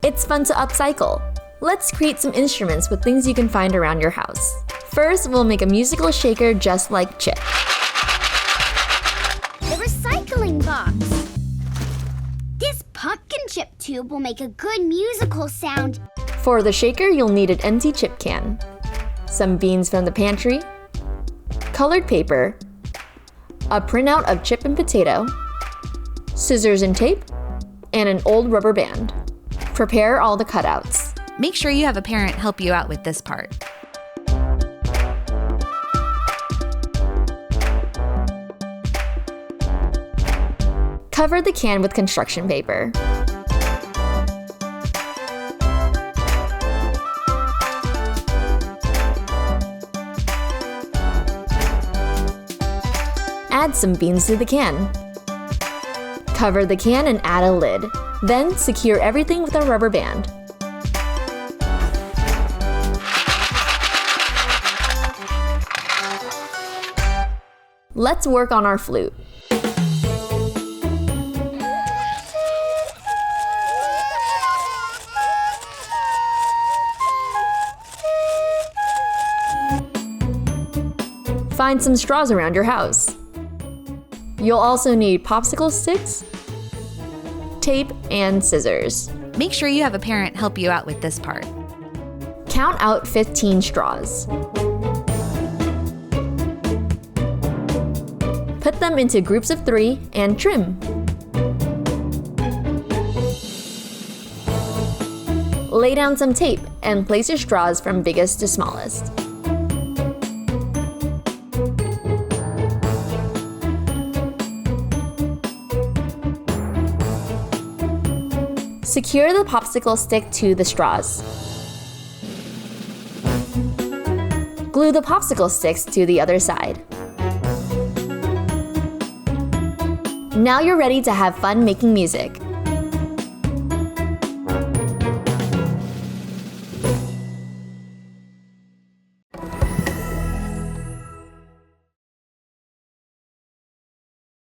It's fun to upcycle. Let's create some instruments with things you can find around your house. First, we'll make a musical shaker just like Chip. The recycling box. This pumpkin chip tube will make a good musical sound. For the shaker, you'll need an empty chip can, some beans from the pantry, colored paper, a printout of Chip and Potato, scissors and tape, and an old rubber band. Prepare all the cutouts. Make sure you have a parent help you out with this part. Cover the can with construction paper. Add some beans to the can. Cover the can and add a lid. Then secure everything with a rubber band. Let's work on our flute. Find some straws around your house. You'll also need popsicle sticks, tape, and scissors. Make sure you have a parent help you out with this part. Count out 15 straws. Put them into groups of 3 and trim. Lay down some tape and place your straws from biggest to smallest. Secure the popsicle stick to the straws. Glue the popsicle sticks to the other side. Now you're ready to have fun making music.